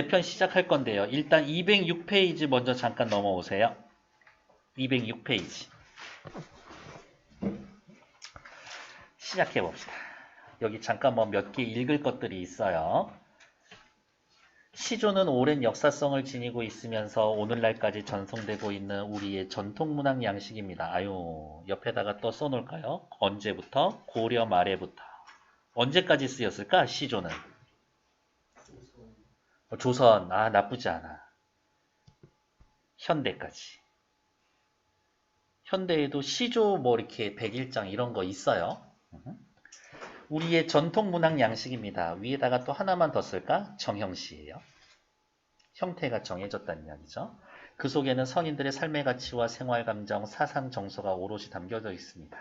내 편 시작할 건데요. 일단 206페이지 먼저 잠깐 넘어오세요. 206페이지. 시작해 봅시다. 여기 잠깐 뭐 몇 개 읽을 것들이 있어요. 시조는 오랜 역사성을 지니고 있으면서 오늘날까지 전송되고 있는 우리의 전통문학 양식입니다. 아유, 옆에다가 또 써놓을까요? 언제부터? 고려 말에부터. 언제까지 쓰였을까? 시조는. 조선. 아, 나쁘지 않아. 현대까지. 현대에도 시조 뭐 이렇게 백일장 이런 거 있어요. 우리의 전통문학 양식입니다. 위에다가 또 하나만 더 쓸까? 정형시예요. 형태가 정해졌다는 이야기죠. 그 속에는 선인들의 삶의 가치와 생활 감정, 사상 정서가 오롯이 담겨져 있습니다.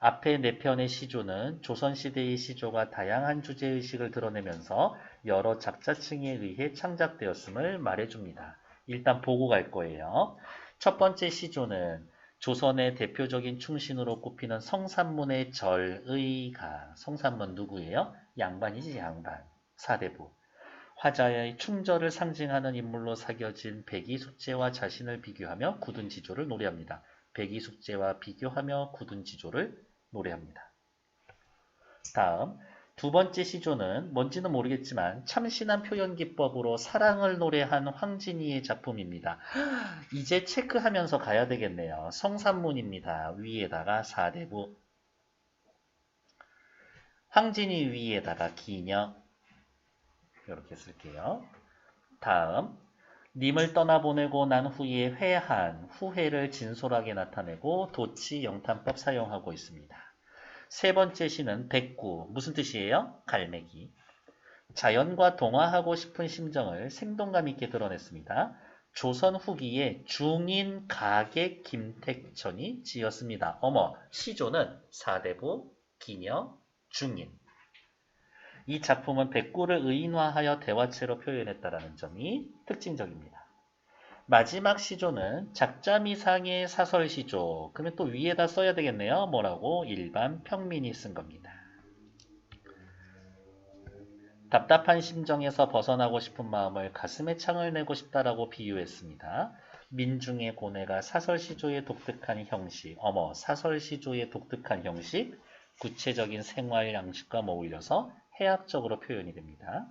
앞에 네 편의 시조는 조선시대의 시조가 다양한 주제의식을 드러내면서 여러 작자층에 의해 창작되었음을 말해줍니다. 일단 보고 갈 거예요. 첫 번째 시조는 조선의 대표적인 충신으로 꼽히는 성산문의 절의가, 성산문 누구예요? 양반이지, 양반. 사대부. 화자의 충절을 상징하는 인물로 사겨진 백이숙제와 자신을 비교하며 굳은 지조를 노래합니다. 백이숙제와 비교하며 굳은 지조를 노래합니다. 다음 두 번째 시조는 뭔지는 모르겠지만 참신한 표현 기법으로 사랑을 노래한 황진이의 작품입니다. 이제 체크하면서 가야 되겠네요. 성산문입니다. 위에다가 사대부. 황진이 위에다가 기녀. 이렇게 쓸게요. 다음 님을 떠나보내고 난 후에 회한, 후회를 진솔하게 나타내고 도치 영탄법 사용하고 있습니다. 세 번째 시는 백구, 무슨 뜻이에요? 갈매기. 자연과 동화하고 싶은 심정을 생동감 있게 드러냈습니다. 조선 후기에 중인 가객 김택천이 지었습니다. 어머, 시조는 사대부, 기녀, 중인. 이 작품은 백구를 의인화하여 대화체로 표현했다는 점이 특징적입니다. 마지막 시조는 작자미상의 사설시조. 그러면 또 위에다 써야 되겠네요. 뭐라고? 일반 평민이 쓴 겁니다. 답답한 심정에서 벗어나고 싶은 마음을 가슴에 창을 내고 싶다라고 비유했습니다. 민중의 고뇌가 사설시조의 독특한 형식. 어머, 사설시조의 독특한 형식. 구체적인 생활 양식과 어울려서 해학적으로 표현이 됩니다.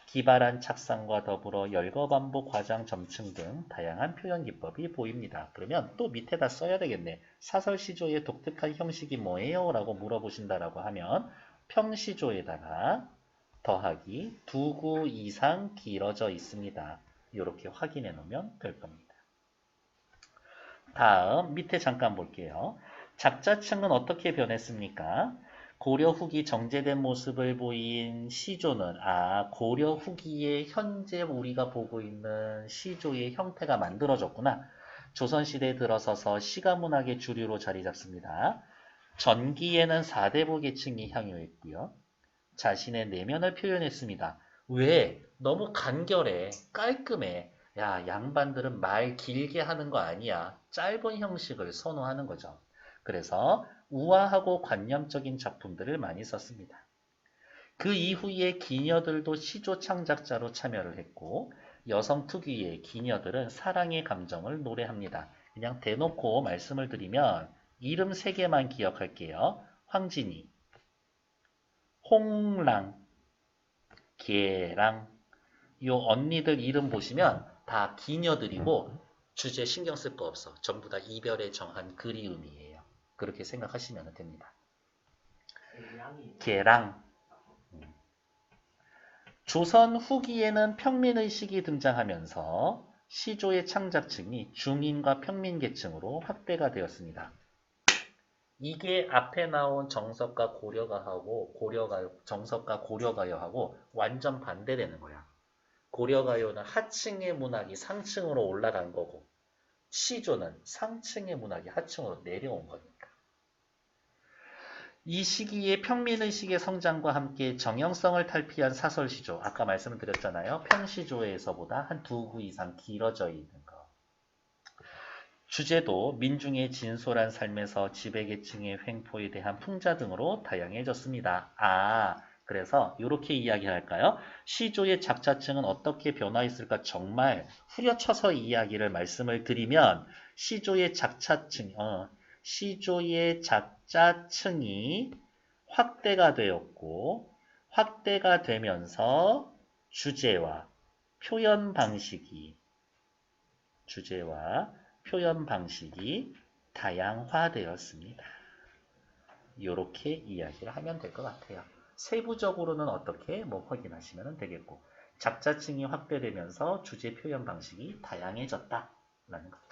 기발한 착상과 더불어 열거반복 과장 점층 등 다양한 표현 기법이 보입니다. 그러면 또 밑에다 써야 되겠네. 사설시조의 독특한 형식이 뭐예요? 라고 물어보신다라고 하면 평시조에다가 더하기 두 구 이상 길어져 있습니다. 이렇게 확인해 놓으면 될 겁니다. 다음 밑에 잠깐 볼게요. 작자층은 어떻게 변했습니까? 고려 후기 정제된 모습을 보인 시조는 고려 후기에 현재 우리가 보고 있는 시조의 형태가 만들어졌구나. 조선시대에 들어서서 시가문학의 주류로 자리 잡습니다. 전기에는 사대부 계층이 향유했고요. 자신의 내면을 표현했습니다. 왜? 너무 간결해, 깔끔해. 야, 양반들은 말 길게 하는 거 아니야. 짧은 형식을 선호하는 거죠. 그래서 우아하고 관념적인 작품들을 많이 썼습니다. 그 이후에 기녀들도 시조 창작자로 참여를 했고 여성 특유의 기녀들은 사랑의 감정을 노래합니다. 그냥 대놓고 말씀을 드리면 이름 3개만 기억할게요. 황진이, 홍랑, 계랑. 요 언니들 이름 보시면 다 기녀들이고 주제 신경 쓸 거 없어. 전부 다 이별에 정한 그리움이에요. 그렇게 생각하시면 됩니다. 계랑. 조선 후기에는 평민의식이 등장하면서 시조의 창작층이 중인과 평민계층으로 확대가 되었습니다. 이게 앞에 나온 정석과 고려가하고 정석과 고려가요하고 완전 반대되는 거야. 고려가요는 하층의 문학이 상층으로 올라간 거고 시조는 상층의 문학이 하층으로 내려온 거니까. 이 시기에 평민의식의 성장과 함께 정형성을 탈피한 사설시조, 아까 말씀을 드렸잖아요. 평시조에서보다 한 2구 이상 길어져 있는 거. 주제도 민중의 진솔한 삶에서 지배계층의 횡포에 대한 풍자 등으로 다양해졌습니다. 그래서 이렇게 이야기할까요? 시조의 작자층은 어떻게 변화했을까? 정말 후려쳐서 이야기를 말씀을 드리면 시조의 작자층이 확대가 되었고 확대가 되면서 주제와 표현 방식이 다양화되었습니다. 이렇게 이야기를 하면 될 것 같아요. 세부적으로는 어떻게 확인하시면 되겠고 작자층이 확대되면서 주제 표현 방식이 다양해졌다라는 거죠.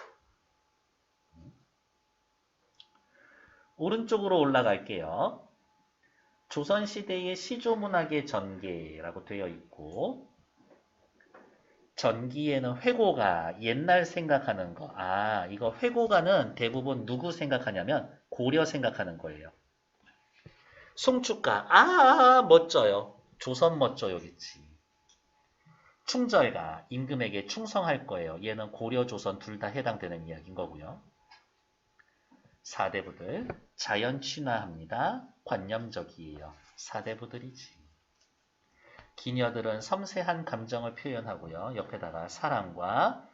오른쪽으로 올라갈게요. 조선시대의 시조문학의 전개라고 되어 있고 전기에는 회고가 옛날 생각하는 거. 이거 회고가는 대부분 누구 생각하냐면 고려 생각하는 거예요. 송축가. 멋져요. 조선 멋져요겠지. 충절가. 임금에게 충성할 거예요. 얘는 고려, 조선 둘 다 해당되는 이야기인 거고요. 사대부들. 자연 친화합니다. 관념적이에요. 사대부들이지. 기녀들은 섬세한 감정을 표현하고요. 옆에다가 사랑과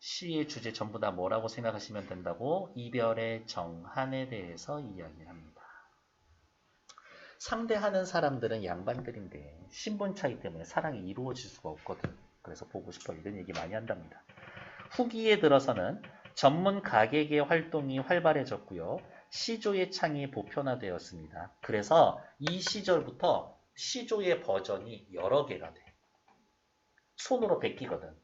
시의 주제 전부 다 뭐라고 생각하시면 된다고? 이별의 정한에 대해서 이야기합니다. 상대하는 사람들은 양반들인데 신분 차이 때문에 사랑이 이루어질 수가 없거든. 그래서 보고 싶어 이런 얘기 많이 한답니다. 후기에 들어서는 전문 가객의 활동이 활발해졌고요. 시조의 창이 보편화되었습니다. 그래서 이 시절부터 시조의 버전이 여러 개가 돼. 손으로 베끼거든.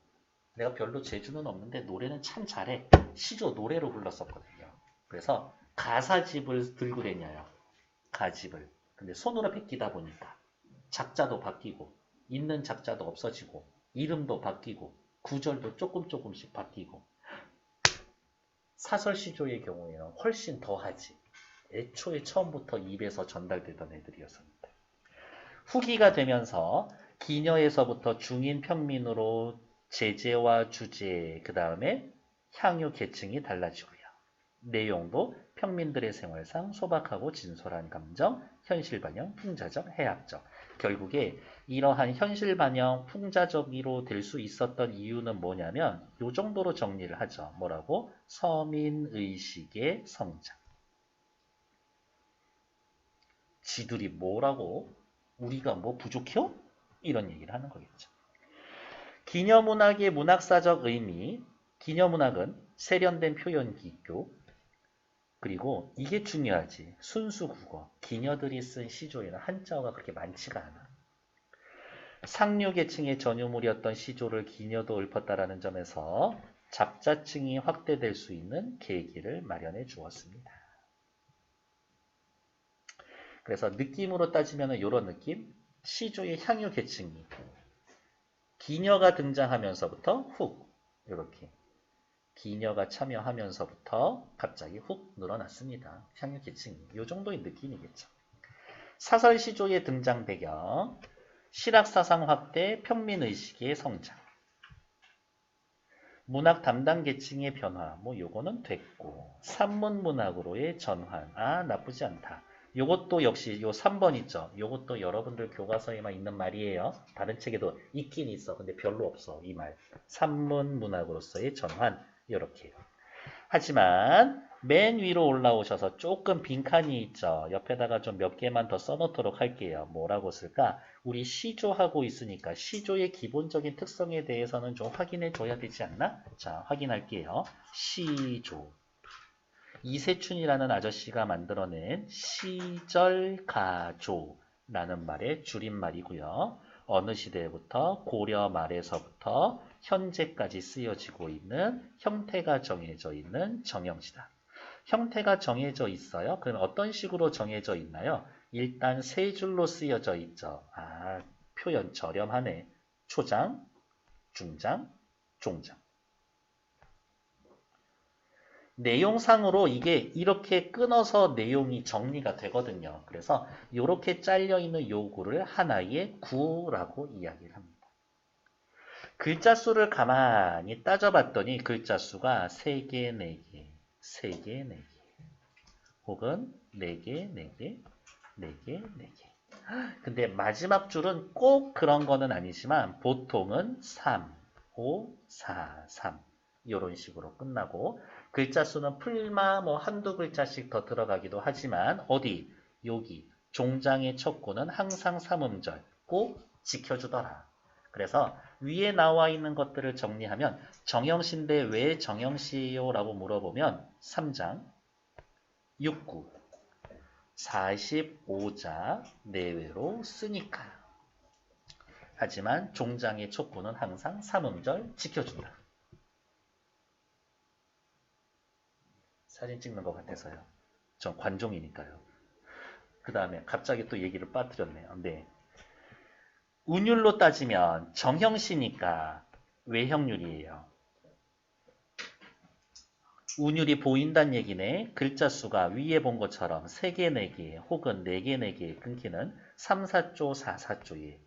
내가 별로 재주는 없는데 노래는 참 잘해. 시조 노래로 불렀었거든요. 그래서 가사집을 들고 다녀요. 가집을. 근데 손으로 베끼다 보니까 작자도 바뀌고 있는 작자도 없어지고 이름도 바뀌고 구절도 조금씩 바뀌고 사설시조의 경우에는 훨씬 더하지. 애초에 처음부터 입에서 전달되던 애들이었습니다. 후기가 되면서 기녀에서부터 중인 평민으로 제재와 주제, 그 다음에 향유 계층이 달라지고요. 내용도 평민들의 생활상 소박하고 진솔한 감정, 현실반영, 풍자적, 해학적. 결국에 이러한 현실반영, 풍자적으로 될 수 있었던 이유는 뭐냐면 이 정도로 정리를 하죠. 뭐라고? 서민의식의 성장. 지들이 뭐라고? 우리가 뭐 부족해요? 이런 얘기를 하는 거겠죠. 기녀문학의 문학사적 의미, 기녀문학은 세련된 표현 기교, 그리고 이게 중요하지. 순수 국어. 기녀들이 쓴 시조에는 한자어가 그렇게 많지가 않아. 상류계층의 전유물이었던 시조를 기녀도 읊었다라는 점에서 잡자층이 확대될 수 있는 계기를 마련해 주었습니다. 그래서 느낌으로 따지면 이런 느낌. 시조의 향유계층이 기녀가 등장하면서부터 훅 이렇게 기녀가 참여하면서부터 갑자기 훅 늘어났습니다. 향유계층이. 이 정도의 느낌이겠죠. 사설시조의 등장 배경, 실학사상 확대, 평민의식의 성장, 문학 담당 계층의 변화, 요거는 됐고, 산문문학으로의 전환, 나쁘지 않다. 요것도 역시 요 3번 있죠. 요것도 여러분들 교과서에만 있는 말이에요. 다른 책에도 있긴 있어. 근데 별로 없어. 이 말. 산문문학으로서의 전환. 요렇게요. 하지만 맨 위로 올라오셔서 조금 빈칸이 있죠. 옆에다가 좀 몇 개만 더 써놓도록 할게요. 뭐라고 쓸까? 우리 시조하고 있으니까 시조의 기본적인 특성에 대해서는 좀 확인해 줘야 되지 않나? 자, 확인할게요. 시조. 이세춘이라는 아저씨가 만들어낸 시절가조라는 말의 줄임말이고요. 어느 시대부터 고려 말에서부터 현재까지 쓰여지고 있는 형태가 정해져 있는 정형시다. 형태가 정해져 있어요. 그럼 어떤 식으로 정해져 있나요? 일단 세 줄로 쓰여져 있죠. 표현 저렴하네. 초장, 중장, 종장. 내용상으로 이게 이렇게 끊어서 내용이 정리가 되거든요. 그래서 이렇게 잘려있는 요구를 하나의 구라고 이야기를 합니다. 글자 수를 가만히 따져봤더니 글자 수가 3개, 4개, 3개, 4개, 혹은 4개, 4개, 4개, 4개. 근데 마지막 줄은 꼭 그런 거는 아니지만 보통은 3, 5, 4, 3 이런 식으로 끝나고 글자 수는 풀마 뭐 한두 글자씩 더 들어가기도 하지만 어디? 여기 종장의 첫 구는 항상 삼음절 꼭 지켜주더라. 그래서 위에 나와 있는 것들을 정리하면 정형시인데 왜 정형시예요? 라고 물어보면 3장 6구 45자 내외로 쓰니까. 하지만 종장의 촉구는 항상 삼음절 지켜준다. 사진 찍는 것 같아서요. 전 관종이니까요. 그 다음에 갑자기 또 얘기를 빠뜨렸네요. 네. 운율로 따지면 정형시니까 외형률이에요. 운율이 보인다는 얘기네. 글자 수가 위에 본 것처럼 3개, 4개 혹은 4개, 4개 끊기는 3, 4조, 4, 4조에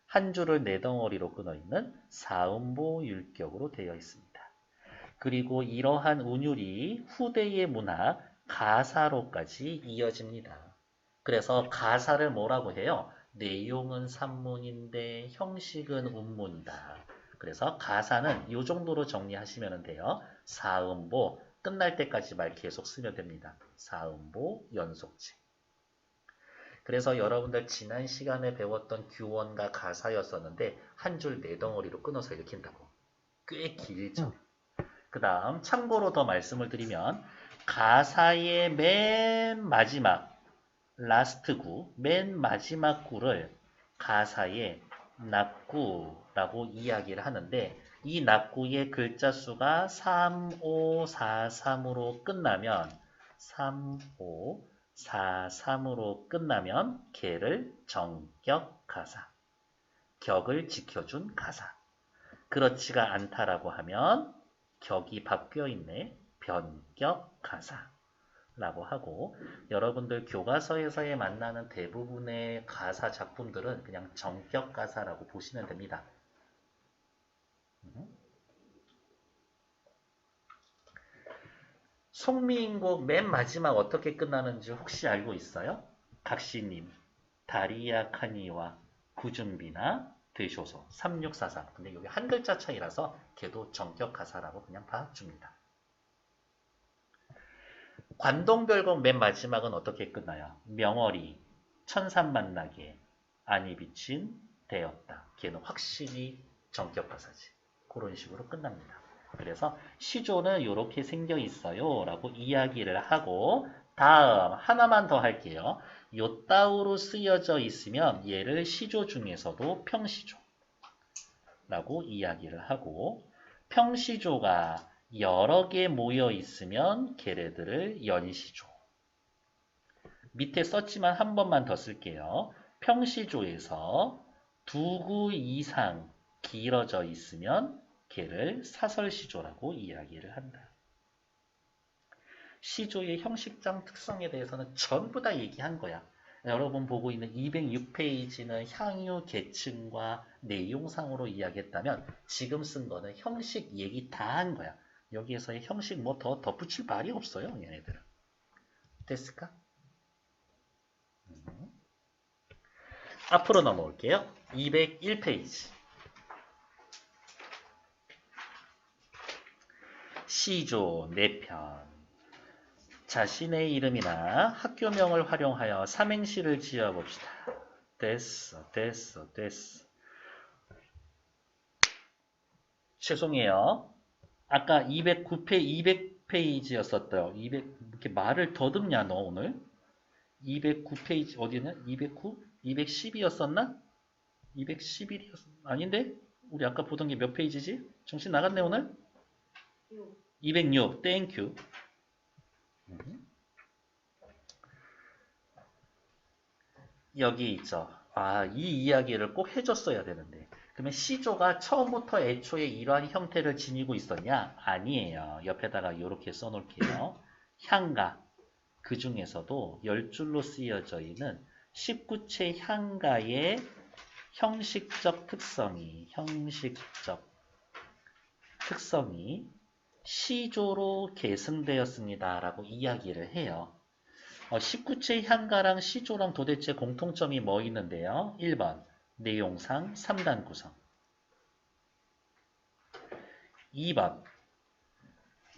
한 줄을 4덩어리로 끊어있는 사음보 율격으로 되어 있습니다. 그리고 이러한 운율이 후대의 문학 가사로까지 이어집니다. 그래서 가사를 뭐라고 해요? 내용은 산문인데 형식은 운문이다. 그래서 가사는 이 정도로 정리하시면 돼요. 사음보 끝날 때까지 말 계속 쓰면 됩니다. 사음보 연속체. 그래서 여러분들 지난 시간에 배웠던 규원과 가사였었는데 한 줄 4덩어리로 끊어서 읽힌다고. 꽤 길죠. 그 다음 참고로 더 말씀을 드리면 가사의 맨 마지막 라스트 구, 맨 마지막 구를 가사의 납구라고 이야기를 하는데 이 납구의 글자 수가 3, 5, 4, 3으로 끝나면 3, 5, 4, 3으로 끝나면 걔를 정격 가사, 격을 지켜준 가사. 그렇지가 않다라고 하면 격이 바뀌어 있네. 변격 가사라고 하고 여러분들 교과서에서의 만나는 대부분의 가사 작품들은 그냥 정격 가사라고 보시면 됩니다. 송미인곡 맨 마지막 어떻게 끝나는지 혹시 알고 있어요? 각시님, 다리야 카니와 구준비나 되쇼소 3643. 근데 여기 한 글자 차이라서 걔도 정격 가사라고 그냥 봐줍니다. 관동별곡 맨 마지막은 어떻게 끝나요? 명월이 천산 만나게 안이 비친 되었다. 걔는 확실히 정격 가사지. 그런 식으로 끝납니다. 그래서 시조는 이렇게 생겨 있어요 라고 이야기를 하고 다음 하나만 더 할게요. 요따우로 쓰여져 있으면 얘를 시조 중에서도 평시조 라고 이야기를 하고 평시조가 여러 개 모여 있으면 걔네들을 연시조. 밑에 썼지만 한 번만 더 쓸게요. 평시조에서 2구 이상 길어져 있으면 걔를 사설시조라고 이야기를 한다. 시조의 형식상 특성에 대해서는 전부 다 얘기한 거야. 여러분 보고 있는 206페이지는 향유 계층과 내용상으로 이야기했다면 지금 쓴 거는 형식 얘기 다 한 거야. 여기에서의 형식 뭐 더 덧붙일 말이 없어요. 얘네들은. 됐을까? 앞으로 넘어올게요. 201페이지. 시조 4편. 자신의 이름이나 학교명을 활용하여 삼행시를 지어봅시다. 됐어. 죄송해요. 아까 200페이지였었대요. 200, 이렇게 말을 더듬냐 너 오늘? 209페이지 어디냐? 209? 210이었었나? 211이었 아닌데? 우리 아까 보던 게 몇 페이지지? 정신 나갔네 오늘? 206. 땡큐. 여기 있죠. 아, 이 이야기를 꼭 해줬어야 되는데. 그러면 시조가 처음부터 애초에 이러한 형태를 지니고 있었냐? 아니에요. 옆에다가 이렇게 써놓을게요. 향가. 그 중에서도 10줄로 쓰여져 있는 19채 향가의 형식적 특성이 시조로 계승되었습니다. 라고 이야기를 해요. 19체 향가랑 시조랑 도대체 공통점이 뭐 있는데요? 1번 내용상 3단 구성, 2번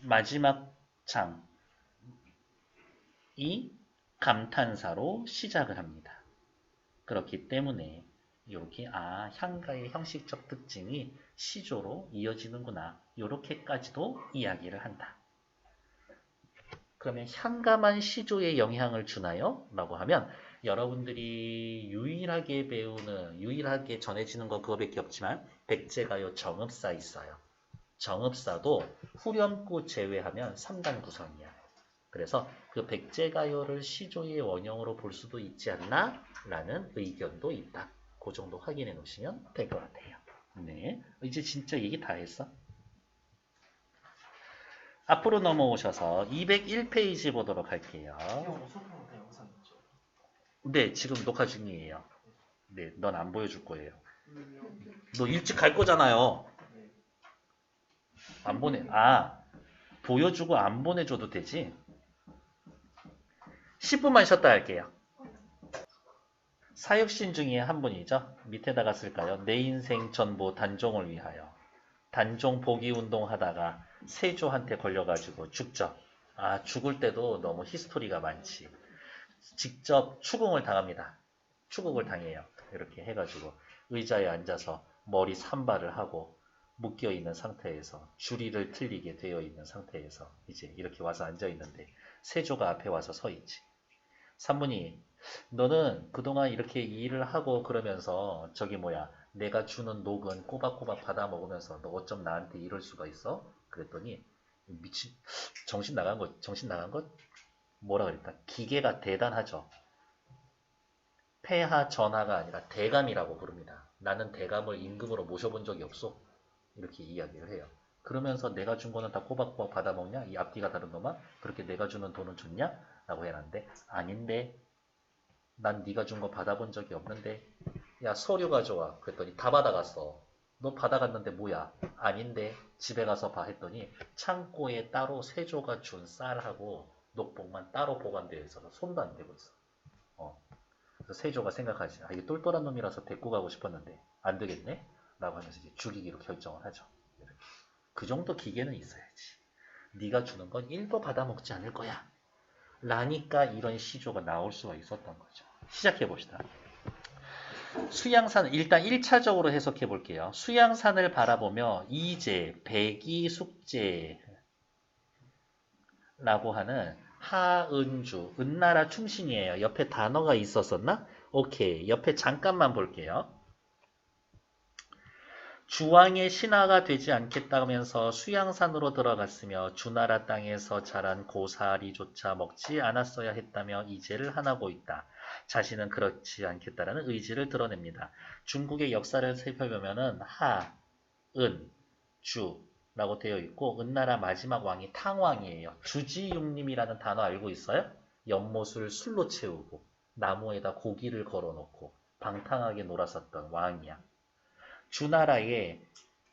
마지막 장이 감탄사로 시작을 합니다. 그렇기 때문에 이렇게 향가의 형식적 특징이 시조로 이어지는구나, 이렇게까지도 이야기를 한다. 그러면 향가만 시조에 영향을 주나요? 라고 하면 여러분들이 유일하게 전해지는 거 그거밖에 없지만 백제가요 정읍사 있어요. 정읍사도 후렴구 제외하면 3단 구성이야. 그래서 그 백제가요를 시조의 원형으로 볼 수도 있지 않나? 라는 의견도 있다. 그 정도 확인해 놓으시면 될 것 같아요. 네, 이제 진짜 얘기 다 했어. 앞으로 넘어오셔서 201페이지 보도록 할게요. 네, 지금 녹화 중이에요. 네, 넌 안 보여줄 거예요. 너 일찍 갈 거잖아요. 안 보내. 보여주고 안 보내줘도 되지. 10분만 쉬었다 할게요. 사육신 중에 한 분이죠. 밑에다가 쓸까요? 내 인생 전부 단종을 위하여. 단종 보기 운동 하다가 세조한테 걸려가지고 죽죠. 죽을 때도 너무 히스토리가 많지. 직접 추궁을 당합니다. 추궁을 당해요. 이렇게 해가지고 의자에 앉아서 머리 산발을 하고 묶여있는 상태에서 주리를 틀리게 되어 있는 상태에서 이제 이렇게 와서 앉아있는데 세조가 앞에 와서 서 있지. 산문이, 너는 그동안 이렇게 일을 하고 그러면서 내가 주는 녹은 꼬박꼬박 받아 먹으면서 너 어쩜 나한테 이럴 수가 있어? 그랬더니 미친, 정신 나간 것? 뭐라 그랬다? 기계가 대단하죠. 폐하 전하가 아니라 대감이라고 부릅니다. 나는 대감을 임금으로 모셔본 적이 없어. 이렇게 이야기를 해요. 그러면서 내가 준 거는 다 꼬박꼬박 받아먹냐? 이 앞뒤가 다른 놈아? 그렇게 내가 주는 돈은 줬냐? 라고 해놨는데, 아닌데, 난 네가 준 거 받아본 적이 없는데, 야 서류 가져와. 그랬더니 다 받아갔어. 너 받아갔는데 뭐야? 아닌데, 집에 가서 봐 했더니 창고에 따로 세조가 준 쌀하고 녹복만 따로 보관되어 있어서 손도 안 대고 있어. 그래서 세조가 생각하지. 이게 똘똘한 놈이라서 데리고 가고 싶었는데 안 되겠네? 라고 하면서 이제 죽이기로 결정을 하죠. 그 정도 기계는 있어야지. 네가 주는 건 1도 받아먹지 않을 거야. 라니까 이런 시조가 나올 수가 있었던 거죠. 시작해 봅시다. 수양산, 일단 1차적으로 해석해 볼게요. 수양산을 바라보며 이제, 백이 숙제라고 하는 하은주, 은나라 충신이에요. 옆에 단어가 있었었나? 오케이. 옆에 잠깐만 볼게요. 주왕의 신하가 되지 않겠다면서 수양산으로 들어갔으며 주나라 땅에서 자란 고사리조차 먹지 않았어야 했다며 이제를 하나고 있다. 자신은 그렇지 않겠다라는 의지를 드러냅니다. 중국의 역사를 살펴보면은 하, 은, 주 라고 되어 있고 은나라 마지막 왕이 탕왕이에요. 주지육림이라는 단어 알고 있어요? 연못을 술로 채우고 나무에다 고기를 걸어놓고 방탕하게 놀았었던 왕이야. 주나라에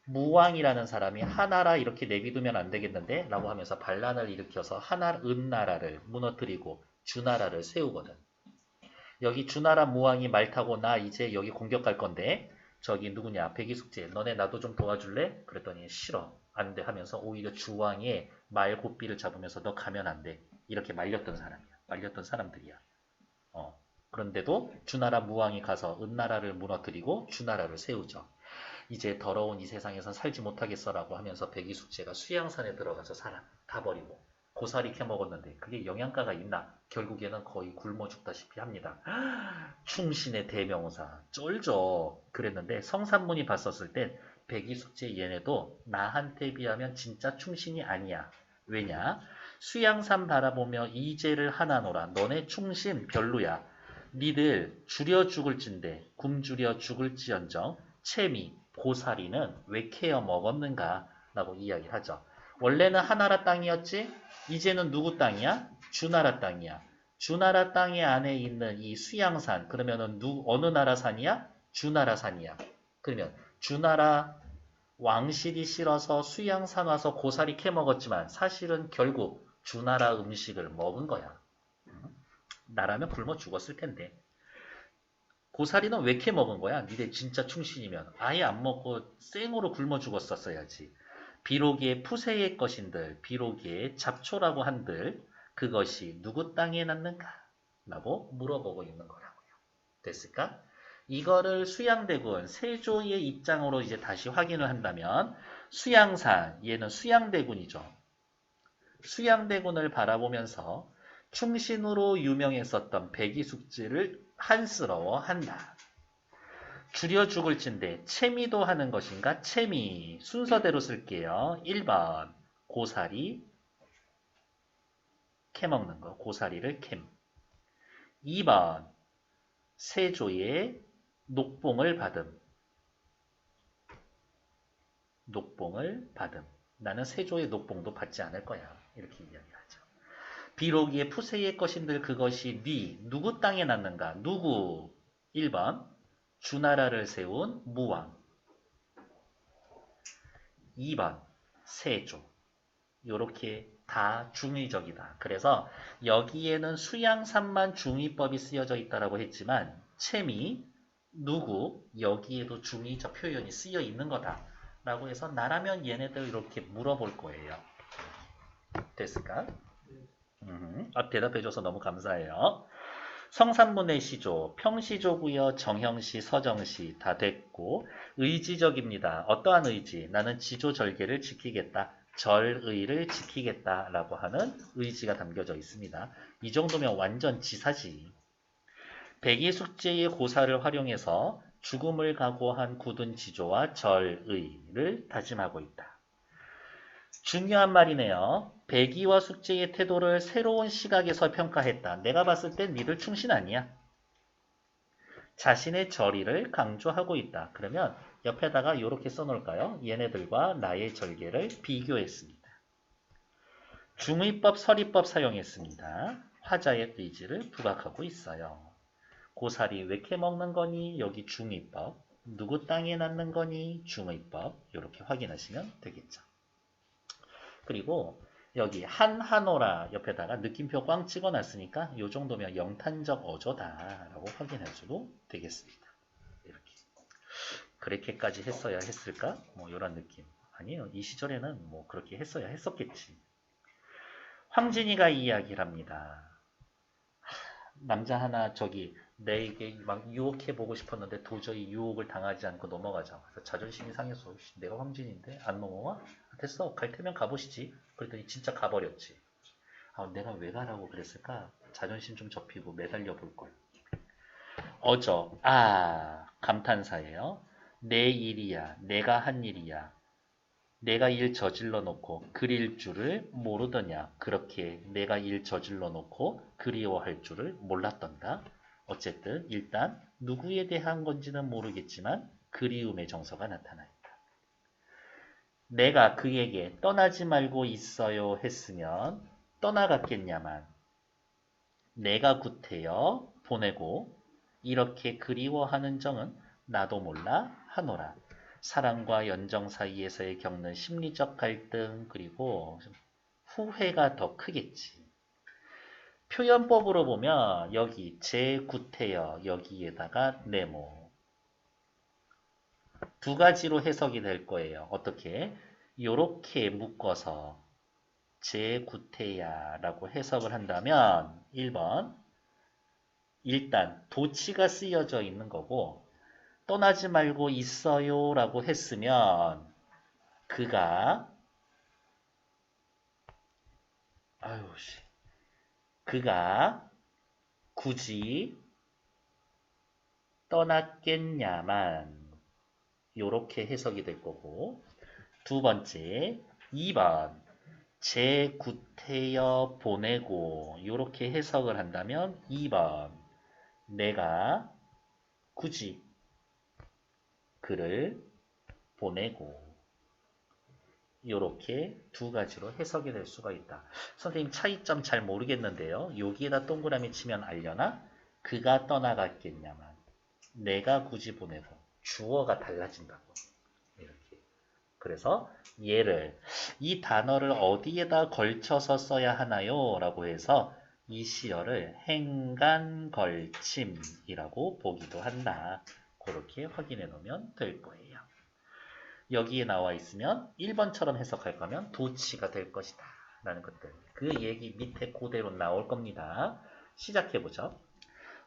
무왕이라는 사람이 하나라 이렇게 내비두면 안 되겠는데? 라고 하면서 반란을 일으켜서 은나라를 무너뜨리고 주나라를 세우거든. 여기 주나라 무왕이 말 타고 나 이제 여기 공격할 건데 저기 누구냐 백이숙제 너네 나도 좀 도와줄래? 그랬더니 싫어 안 돼 하면서 오히려 주왕의 말 고삐를 잡으면서 너 가면 안 돼 이렇게 말렸던 사람이야. 말렸던 사람들이야. 그런데도 주나라 무왕이 가서 은나라를 무너뜨리고 주나라를 세우죠. 이제 더러운 이 세상에선 살지 못하겠어라고 하면서 백이숙제가 수양산에 들어가서 살아. 가버리고 고사리 캐먹었는데 그게 영양가가 있나? 결국에는 거의 굶어 죽다시피 합니다. 충신의 대명사 쩔죠. 그랬는데 성산문이 봤었을 땐 백이숙제 얘네도 나한테 비하면 진짜 충신이 아니야. 왜냐? 수양산 바라보며 이제를 하나노라. 너네 충신 별로야. 니들 줄여 죽을진데 굶주려 죽을지언정 채미 고사리는 왜 캐어 먹었는가? 라고 이야기를 하죠. 원래는 하나라 땅이었지? 이제는 누구 땅이야? 주나라 땅이야. 주나라 땅에 안에 있는 이 수양산 그러면은 어느 나라 산이야? 주나라 산이야. 그러면 주나라 왕실이 싫어서 수양산 와서 고사리 캐 먹었지만 사실은 결국 주나라 음식을 먹은 거야. 나라면 굶어 죽었을 텐데. 고사리는 왜 이렇게 먹은 거야? 니네 진짜 충신이면 아예 안 먹고 생으로 굶어 죽었었어야지. 비록의 푸세의 것인들, 비록의 잡초라고 한들 그것이 누구 땅에 났는가? 라고 물어보고 있는 거라고요. 됐을까? 이거를 수양대군 세조의 입장으로 이제 다시 확인을 한다면 수양산, 얘는 수양대군이죠. 수양대군을 바라보면서 충신으로 유명했었던 백이숙지를 한스러워한다. 줄여 죽을진데 채미도 하는 것인가? 채미 순서대로 쓸게요. 1번 고사리 캐먹는 거 고사리를 캠. 2번 세조의 녹봉을 받음. 녹봉을 받음. 나는 세조의 녹봉도 받지 않을 거야. 이렇게 이야기하죠. 비록 이에 푸세의 것인들 그것이 누구 땅에 났는가? 누구? 1번 주나라를 세운 무왕. 2번 세조. 요렇게 다 중의적이다. 그래서 여기에는 수양산만 중의법이 쓰여져 있다라고 했지만 채미, 누구 여기에도 중의적 표현이 쓰여 있는 거다. 라고 해서 나라면 얘네들 이렇게 물어볼 거예요. 됐을까? 대답해줘서 너무 감사해요. 성산문의 시조, 평시조고요, 정형시, 서정시 다 됐고 의지적입니다. 어떠한 의지? 나는 지조절개를 지키겠다. 절의를 지키겠다 라고 하는 의지가 담겨져 있습니다. 이 정도면 완전 지사지. 백이숙제의 고사를 활용해서 죽음을 각오한 굳은 지조와 절의를 다짐하고 있다. 중요한 말이네요. 백이와 숙제의 태도를 새로운 시각에서 평가했다. 내가 봤을 땐 니들 충신 아니야. 자신의 절의를 강조하고 있다. 그러면 옆에다가 이렇게 써놓을까요? 얘네들과 나의 절개를 비교했습니다. 중의법, 서리법 사용했습니다. 화자의 의지를 부각하고 있어요. 고사리 왜 이렇게 먹는 거니? 여기 중의법. 누구 땅에 낳는 거니? 중의법. 이렇게 확인하시면 되겠죠. 그리고 여기 한한어라 옆에다가 느낌표 꽝 찍어놨으니까 이 정도면 영탄적 어조다라고 확인해줘도 되겠습니다. 이렇게. 그렇게까지 했어야 했을까? 뭐 이런 느낌. 아니에요. 이 시절에는 뭐 그렇게 했어야 했었겠지. 황진이가 이야기를 합니다. 남자 하나 저기 내게 막 유혹해보고 싶었는데 도저히 유혹을 당하지 않고 넘어가자. 그래서 자존심이 상해서 내가 황진인데 안 넘어와? 됐어. 갈 테면 가보시지. 그랬더니 진짜 가버렸지. 아, 내가 왜 가라고 그랬을까? 자존심 좀 접히고 매달려 볼걸. 어저. 감탄사예요. 내 일이야. 내가 한 일이야. 내가 일 저질러 놓고 그릴 줄을 모르더냐. 그렇게 내가 일 저질러 놓고 그리워할 줄을 몰랐던가. 어쨌든 일단 누구에 대한 건지는 모르겠지만 그리움의 정서가 나타나 있다. 내가 그에게 떠나지 말고 있어요 했으면 떠나갔겠냐만 내가 구태여 보내고 이렇게 그리워하는 정은 나도 몰라 하노라. 사랑과 연정 사이에서의 겪는 심리적 갈등 그리고 후회가 더 크겠지. 표현법으로 보면 여기 제구태여 여기에다가 네모 두 가지로 해석이 될 거예요. 어떻게? 요렇게 묶어서 제구태야 라고 해석을 한다면 1번 일단 도치가 쓰여져 있는 거고 떠나지 말고 있어요 라고 했으면 그가 그가 굳이 떠났겠냐만 요렇게 해석이 될 거고 두 번째 2번 제구태여 보내고 요렇게 해석을 한다면 2번 내가 굳이 그를 보내고 요렇게 두 가지로 해석이 될 수가 있다. 선생님 차이점 잘 모르겠는데요. 여기에다 동그라미 치면 알려나? 그가 떠나갔겠냐만 내가 굳이 보내고 주어가 달라진다고. 이렇게. 그래서 얘를 이 단어를 어디에다 걸쳐서 써야 하나요? 라고 해서 이 시어를 행간걸침이라고 보기도 한다. 그렇게 확인해 놓으면 될 거예요. 여기에 나와 있으면 1번처럼 해석할 거면 도치가 될 것이다. 라는 것들. 그 얘기 밑에 그대로 나올 겁니다. 시작해보죠.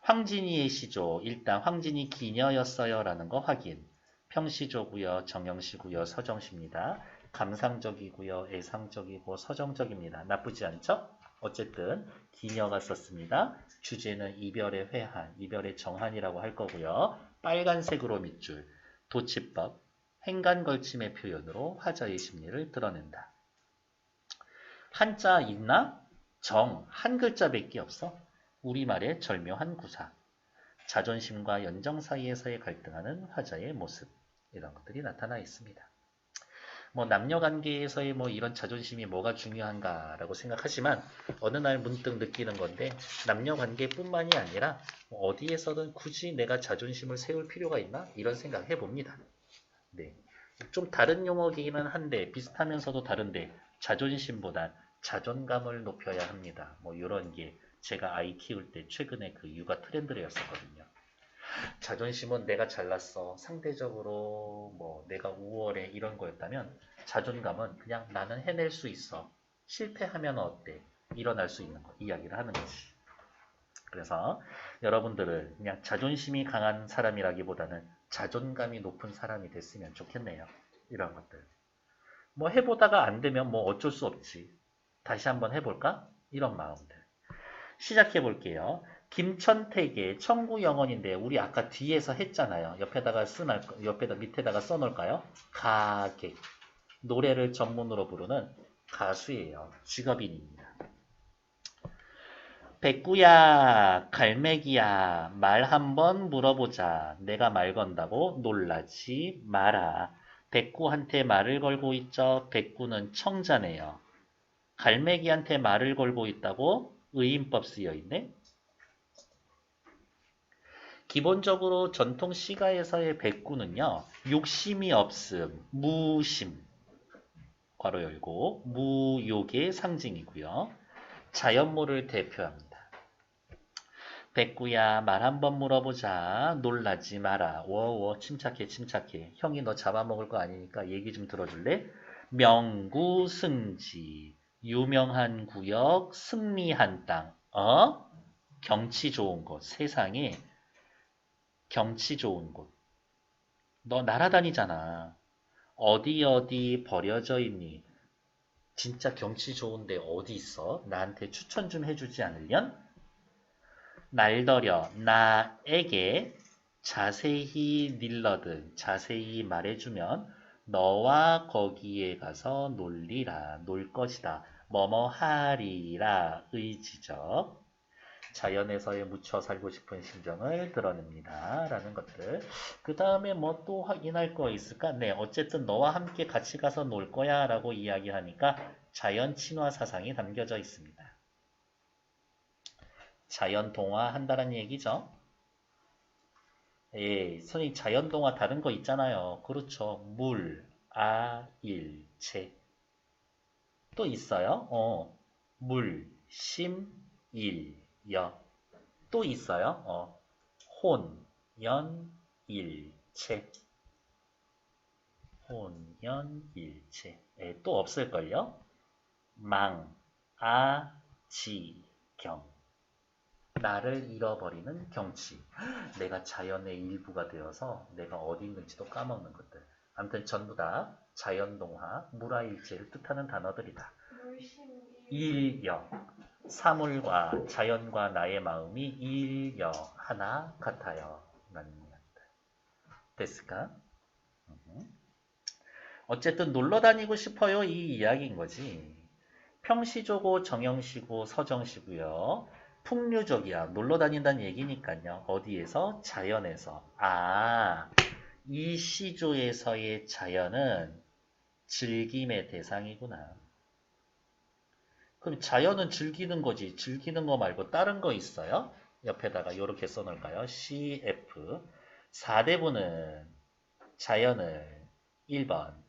황진이의 시조. 일단 황진이 기녀였어요. 라는 거 확인. 평시조고요. 정형시고요. 서정시입니다. 감상적이고요. 애상적이고 서정적입니다. 나쁘지 않죠? 어쨌든 기녀가 썼습니다. 주제는 이별의 회한, 이별의 정한이라고 할 거고요. 빨간색으로 밑줄, 도치법, 행간걸침의 표현으로 화자의 심리를 드러낸다. 한자 있나? 정, 한 글자밖에 없어. 우리말의 절묘한 구사. 자존심과 연정 사이에서의 갈등하는 화자의 모습. 이런 것들이 나타나 있습니다. 뭐 남녀관계에서의 뭐 이런 자존심이 뭐가 중요한가라고 생각하지만 어느 날 문득 느끼는 건데 남녀관계뿐만이 아니라 어디에서든 굳이 내가 자존심을 세울 필요가 있나? 이런 생각 해봅니다. 네. 좀 다른 용어이기는 한데 비슷하면서도 다른데 자존심보단 자존감을 높여야 합니다. 뭐 이런 게 제가 아이 키울 때 최근에 그 육아 트렌드였었거든요. 자존심은 내가 잘났어. 상대적으로 뭐 내가 우월해 이런 거였다면 자존감은 그냥 나는 해낼 수 있어. 실패하면 어때? 일어날 수 있는 거. 이야기를 하는 거지. 그래서 여러분들은 그냥 자존심이 강한 사람이라기보다는 자존감이 높은 사람이 됐으면 좋겠네요. 이런 것들. 뭐 해보다가 안 되면 뭐 어쩔 수 없지. 다시 한번 해볼까? 이런 마음들. 시작해 볼게요. 김천택의 청구영언인데 우리 아까 뒤에서 했잖아요. 밑에다가 써놓을까요? 가객. 노래를 전문으로 부르는 가수예요. 직업인입니다. 백구야, 갈매기야, 말 한번 물어보자. 내가 말 건다고 놀라지 마라. 백구한테 말을 걸고 있죠. 백구는 청자네요. 갈매기한테 말을 걸고 있다고 의인법 쓰여있네. 기본적으로 전통 시가에서의 백구는요. 욕심이 없음, 무심, 괄호 열고 무욕의 상징이고요. 자연모를 대표합니다. 백구야 말 한번 물어보자. 놀라지 마라. 워워 침착해 침착해. 형이 너 잡아먹을 거 아니니까 얘기 좀 들어줄래? 명구승지 유명한 구역 승리한 땅. 경치 좋은 곳. 세상에 경치 좋은 곳. 너 날아다니잖아. 어디 버려져 있니? 진짜 경치 좋은데 어디 있어? 나한테 추천 좀 해주지 않으련? 날더려 나에게 자세히 닐러든 자세히 말해주면 너와 거기에 가서 놀리라. 놀 것이다. 뭐뭐 하리라. 의지적. 자연에서의 묻혀 살고 싶은 심정을 드러냅니다. 라는 것들. 그 다음에 뭐 또 확인할 거 있을까? 네, 어쨌든 너와 함께 같이 가서 놀 거야 라고 이야기하니까 자연 친화 사상이 담겨져 있습니다. 자연 동화 한다는 얘기죠. 예, 선생님 자연 동화 다른 거 있잖아요. 그렇죠. 물, 일체. 또 있어요. 물, 심, 여. 또 있어요. 혼, 일체. 혼, 일체. 예, 또 없을걸요. 망, 경. 나를 잃어버리는 경치. 내가 자연의 일부가 되어서 내가 어디 있는지도 까먹는 것들. 아무튼 전부 다 자연동화, 물화일체를 뜻하는 단어들이다. 일여. 사물과 자연과 나의 마음이 일여 하나 같아요. 라는 이야기다. 됐을까? 어쨌든 놀러 다니고 싶어요. 이 이야기인 거지. 평시조고 정형시고 서정시고요. 풍류적이야. 놀러 다닌다는 얘기니까요. 어디에서? 자연에서. 이 시조에서의 자연은 즐김의 대상이구나. 그럼 자연은 즐기는 거지. 즐기는 거 말고 다른 거 있어요? 옆에다가 이렇게 써놓을까요? CF. 4대부는 자연을 1번.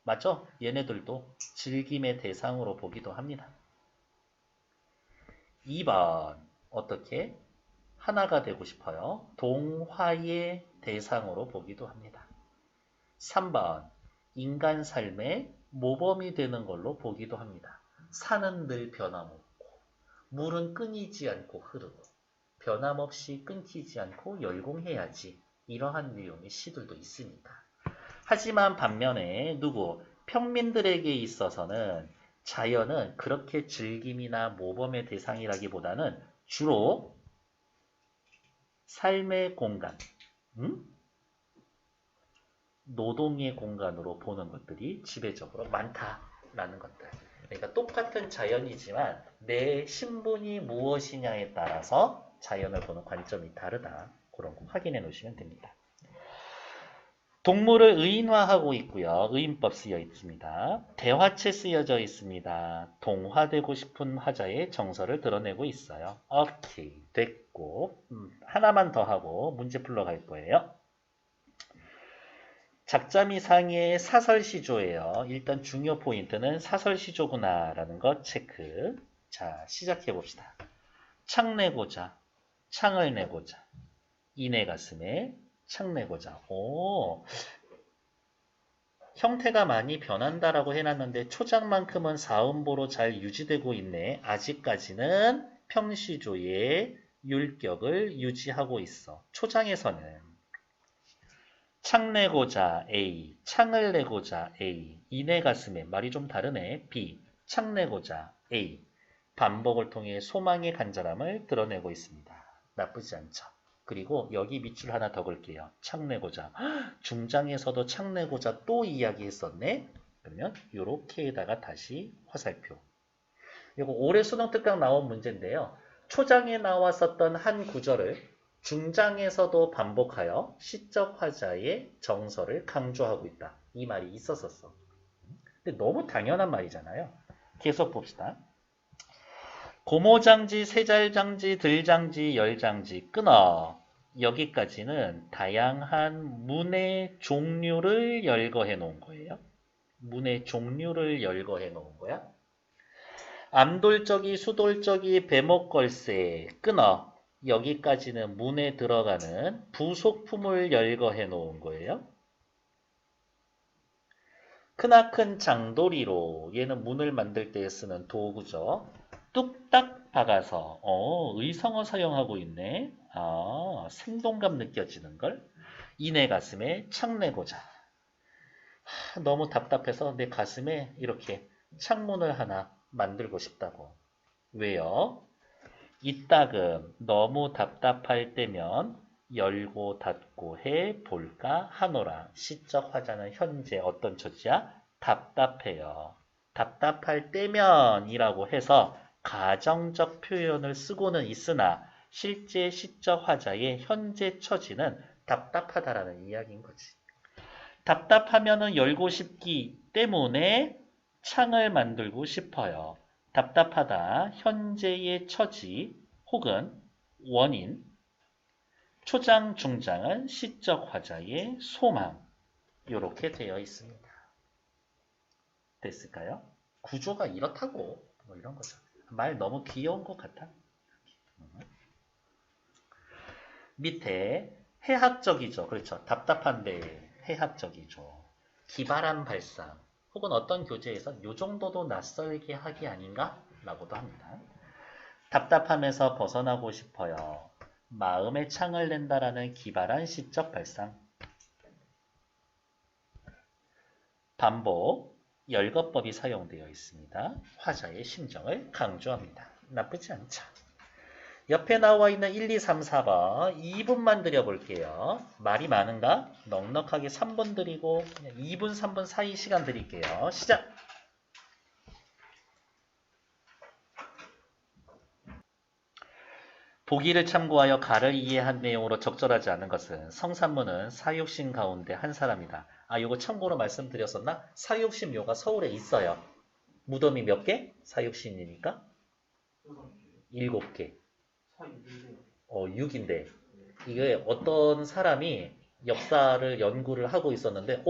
맞죠? 얘네들도 즐김의 대상으로 보기도 합니다. 2번 어떻게? 하나가 되고 싶어요. 동화의 대상으로 보기도 합니다. 3번 인간 삶의 모범이 되는 걸로 보기도 합니다. 산은 늘 변함없고 물은 끊이지 않고 흐르고 변함없이 끊기지 않고 열공해야지. 이러한 내용의 시들도 있습니다. 하지만 반면에 평민들에게 있어서는 자연은 그렇게 즐김이나 모범의 대상이라기보다는 주로 삶의 공간, 노동의 공간으로 보는 것들이 지배적으로 많다라는 것들. 그러니까 똑같은 자연이지만 내 신분이 무엇이냐에 따라서 자연을 보는 관점이 다르다. 그런 거 확인해 놓으시면 됩니다. 동물을 의인화하고 있고요. 의인법 쓰여 있습니다. 대화체 쓰여져 있습니다. 동화되고 싶은 화자의 정서를 드러내고 있어요. 오케이, 됐고 하나만 더 하고 문제 풀러갈 거예요. 작자미상의 사설시조예요. 일단 중요 포인트는 사설시조구나 라는 거 체크. 자, 시작해 봅시다. 창내고자, 창을 내고자, 이내 가슴에 창내고자. 오, 형태가 많이 변한다라고 해놨는데 초장만큼은 사음보로 잘 유지되고 있네. 아직까지는 평시조의 율격을 유지하고 있어. 초장에서는 창내고자 A, 창을 내고자 A, 이내 가슴에 말이 좀 다르네. B, 창내고자 A, 반복을 통해 소망의 간절함을 드러내고 있습니다. 나쁘지 않죠. 그리고 여기 밑줄 하나 더 걸게요. 창내고자. 중장에서도 창내고자 또 이야기했었네. 그러면 요렇게에다가 다시 화살표. 이거 올해 수능 특강 나온 문제인데요. 초장에 나왔었던 한 구절을 중장에서도 반복하여 시적 화자의 정서를 강조하고 있다. 이 말이 있었었어. 근데 너무 당연한 말이잖아요. 계속 봅시다. 고모장지, 세잘장지, 들장지, 열장지, 끊어. 여기까지는 다양한 문의 종류를 열거해 놓은 거예요. 문의 종류를 열거해 놓은 거야. 암돌적이, 수돌적이, 배목걸새, 끊어. 여기까지는 문에 들어가는 부속품을 열거해 놓은 거예요. 크나큰 장도리로, 얘는 문을 만들 때 쓰는 도구죠. 뚝딱 박아서 의성어 사용하고 있네. 생동감 느껴지는 걸. 이내 가슴에 창내고자. 너무 답답해서 내 가슴에 이렇게 창문을 하나 만들고 싶다고. 왜요? 이따금 너무 답답할 때면 열고 닫고 해 볼까 하노라. 시적 화자는 현재 어떤 처지야? 답답해요. 답답할 때면이라고 해서 가정적 표현을 쓰고는 있으나 실제 시적 화자의 현재 처지는 답답하다라는 이야기인 거지. 답답하면은 열고 싶기 때문에 창을 만들고 싶어요. 답답하다, 현재의 처지 혹은 원인, 초장, 중장은 시적 화자의 소망. 이렇게 되어 있습니다. 됐을까요? 구조가 이렇다고 뭐 이런 거죠. 말 너무 귀여운 것 같아. 밑에 해학적이죠. 그렇죠. 답답한데 해학적이죠. 기발한 발상 혹은 어떤 교재에서 이 정도도 낯설게 하기 아닌가? 라고도 합니다. 답답함에서 벗어나고 싶어요. 마음의 창을 낸다라는 기발한 시적 발상. 반복, 열거법이 사용되어 있습니다. 화자의 심정을 강조합니다. 나쁘지 않죠. 옆에 나와 있는 1, 2, 3, 4번 2분만 드려볼게요. 말이 많은가? 넉넉하게 3분 드리고 2분, 3분 사이 시간 드릴게요. 시작! 보기를 참고하여 가를 이해한 내용으로 적절하지 않은 것은 성산문은 사육신 가운데 한 사람이다. 요거 참고로 말씀드렸었나? 사육신묘가 서울에 있어요. 무덤이 몇 개? 사육신이니까? 7개. 6인데 이게 어떤 사람이 역사를 연구를 하고 있었는데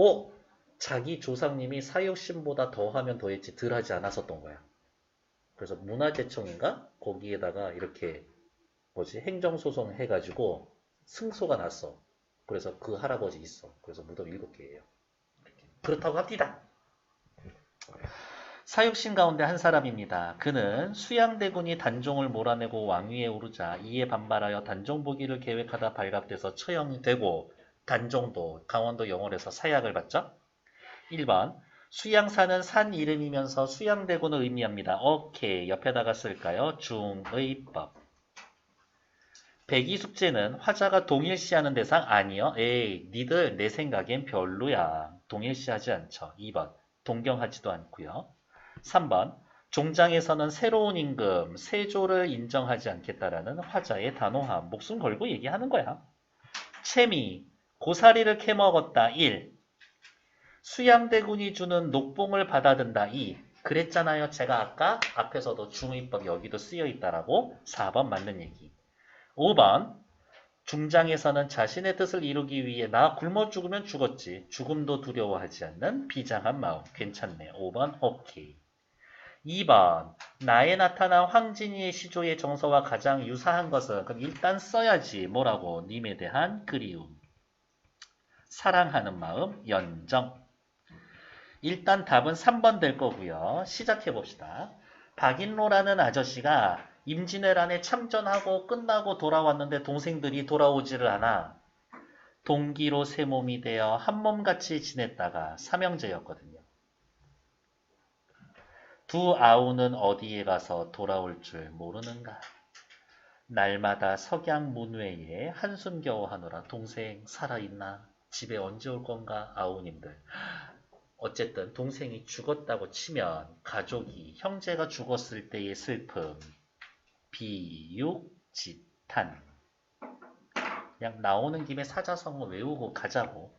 자기 조상님이 사육신보다 더하면 더했지 덜하지 않았었던 거야. 그래서 문화재청인가? 거기에다가 이렇게 뭐지 행정소송 해가지고 승소가 났어. 그래서 그 할아버지 있어. 그래서 무덤 7개예요. 그렇다고 합니다. 사육신 가운데 한 사람입니다. 그는 수양대군이 단종을 몰아내고 왕위에 오르자 이에 반발하여 단종보기를 계획하다 발각돼서 처형되고 단종도 강원도 영월에서 사약을 받죠. 1번 수양사는 산 이름이면서 수양대군을 의미합니다. 오케이. 옆에다가 쓸까요? 중의법. 백이숙제는 화자가 동일시하는 대상 아니요. 에이, 니들 내 생각엔 별로야. 동일시하지 않죠. 2번 동경하지도 않고요. 3번 종장에서는 새로운 임금, 세조를 인정하지 않겠다라는 화자의 단호함. 목숨 걸고 얘기하는 거야. 채미, 고사리를 캐먹었다. 1. 수양대군이 주는 녹봉을 받아든다. 2. 그랬잖아요. 제가 아까 앞에서도 중의법 여기도 쓰여있다라고. 4번 맞는 얘기. 5번 중장에서는 자신의 뜻을 이루기 위해 나 굶어 죽으면 죽었지. 죽음도 두려워하지 않는 비장한 마음. 괜찮네. 5번 오케이. 2번 나에 나타난 황진이의 시조의 정서와 가장 유사한 것은 그럼 일단 써야지. 뭐라고? 님에 대한 그리움. 사랑하는 마음. 연정. 일단 답은 3번 될 거고요. 시작해 봅시다. 박인로라는 아저씨가 임진왜란에 참전하고 끝나고 돌아왔는데 동생들이 돌아오지를 않아. 동기로 세 몸이 되어 한 몸같이 지냈다가 삼형제였거든요. 두 아우는 어디에 가서 돌아올 줄 모르는가. 날마다 석양문외에 한숨 겨우 하느라 동생 살아있나? 집에 언제 올 건가? 아우님들. 어쨌든 동생이 죽었다고 치면 가족이 형제가 죽었을 때의 슬픔. 비육지탄. 그냥 나오는 김에 사자성어 외우고 가자고.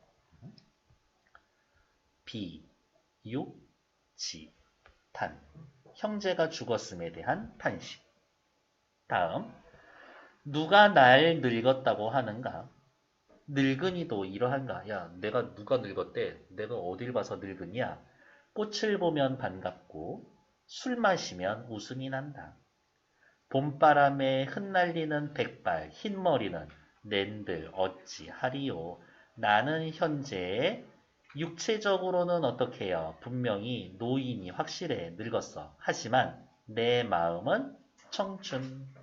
비육지탄. 형제가 죽었음에 대한 탄식. 다음 누가 날 늙었다고 하는가? 늙은이도 이러한가? 야, 내가 누가 늙었대? 내가 어딜 봐서 늙으냐? 꽃을 보면 반갑고 술 마시면 웃음이 난다. 봄바람에 흩날리는 백발 흰머리는 낸들 어찌하리요. 나는 현재 육체적으로는 어떻게 해요? 분명히 노인이 확실해. 늙었어. 하지만 내 마음은 청춘.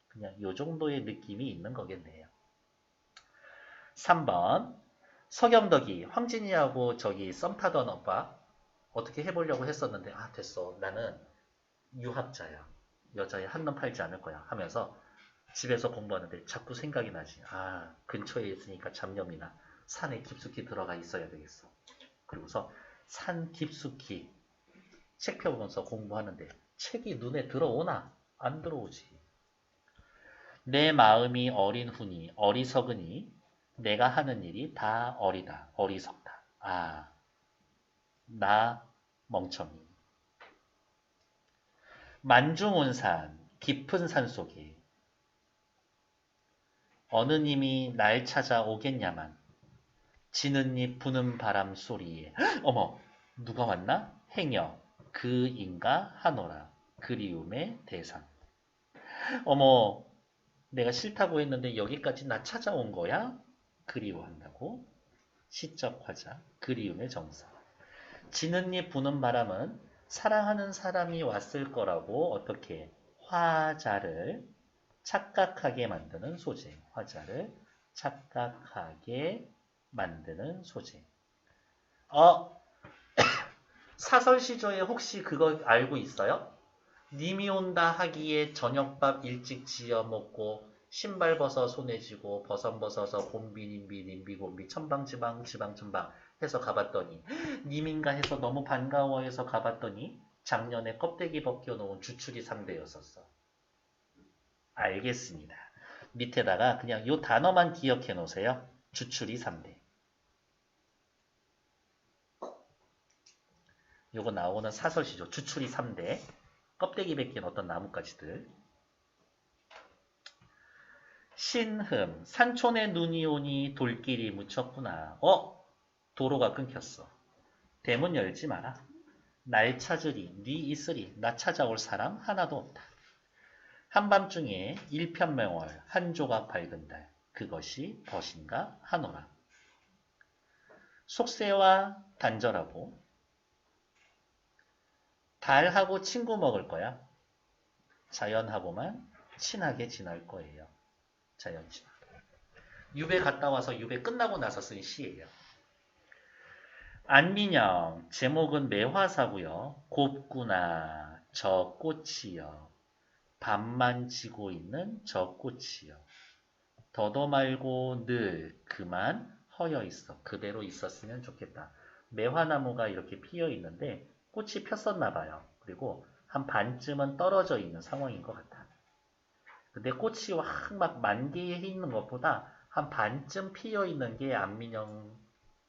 그냥 요 정도의 느낌이 있는 거겠네요. 3번 서경덕이 황진이하고 저기 썸 타던 오빠 어떻게 해보려고 했었는데 아 됐어. 나는 유학자야. 여자애 한눈 팔지 않을 거야 하면서 집에서 공부하는데 자꾸 생각이 나지. 아 근처에 있으니까 잡념이나 산에 깊숙이 들어가 있어야 되겠어. 그리고서 산 깊숙이 책 펴보면서 공부하는데 책이 눈에 들어오나? 안 들어오지. 내 마음이 어린 후니 어리석으니 내가 하는 일이 다 어리다. 어리석다. 아, 나 멍청이. 만중운산 깊은 산속에 어느 님이 날 찾아오겠냐만 지는 잎 부는 바람 소리에 어머 누가 왔나? 행여 그인가 하노라. 그리움의 대상. 어머 내가 싫다고 했는데 여기까지 나 찾아온 거야? 그리워한다고. 시적 화자 그리움의 정사. 지는 잎 부는 바람은 사랑하는 사람이 왔을 거라고 어떻게 화자를 착각하게 만드는 소재. 화자를 착각하게 만드는 소재. 사설시조에 혹시 그거 알고 있어요? 님이 온다 하기에 저녁밥 일찍 지어 먹고 신발 벗어 손에 쥐고 버선 벗어서 곰비 님비 님비 곰비 천방지방 지방천방 해서 가봤더니 님인가 해서 너무 반가워해서 가봤더니 작년에 껍데기 벗겨놓은 주출이 3대였었어. 알겠습니다. 밑에다가 그냥 요 단어만 기억해 놓으세요. 주출이 3대. 요거 나오는 사설시죠. 주출이 3대. 껍데기 벗긴 어떤 나뭇가지들. 신흠. 산촌에 눈이 오니 돌길이 묻혔구나. 도로가 끊겼어. 대문 열지 마라. 날 찾으리. 네 있으리. 나 찾아올 사람 하나도 없다. 한밤중에 일편명월 한 조각 밝은 달 그것이 벗인가 하노라. 속세와 단절하고 달하고 친구 먹을 거야. 자연하고만 친하게 지낼 거예요. 자연 친하게. 유배 갔다 와서 유배 끝나고 나서 쓴 시예요. 안민영 제목은 매화사고요. 곱구나 저 꽃이요. 밤만 지고 있는 저 꽃이요. 더도 말고 늘 그만 허여 있어. 그대로 있었으면 좋겠다. 매화나무가 이렇게 피어 있는데 꽃이 폈었나 봐요. 그리고 한 반쯤은 떨어져 있는 상황인 것 같아. 근데 꽃이 막 만개해 있는 것보다 한 반쯤 피어 있는 게 안민영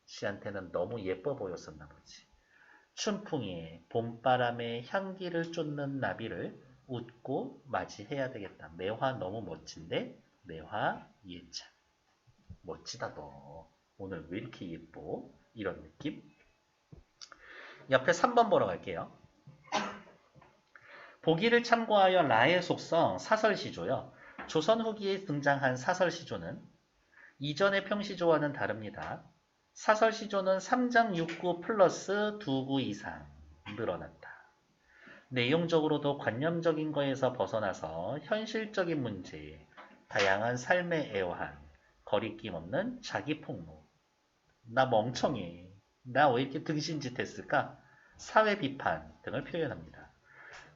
씨한테는 너무 예뻐 보였었나 보지. 춘풍이 봄바람에 향기를 쫓는 나비를 웃고 맞이해야 되겠다. 매화 너무 멋진데? 매화 예찬. 멋지다 너. 오늘 왜 이렇게 예뻐? 이런 느낌? 옆에 3번 보러 갈게요. 보기를 참고하여 라의 속성 사설시조요. 조선 후기에 등장한 사설시조는 이전의 평시조와는 다릅니다. 사설시조는 3장 6구 플러스 2구 이상 늘어났다. 내용적으로도 관념적인 거에서 벗어나서 현실적인 문제, 다양한 삶의 애환, 거리낌 없는 자기 폭로. 나 멍청해. 나 왜 이렇게 등신짓 했을까? 사회 비판 등을 표현합니다.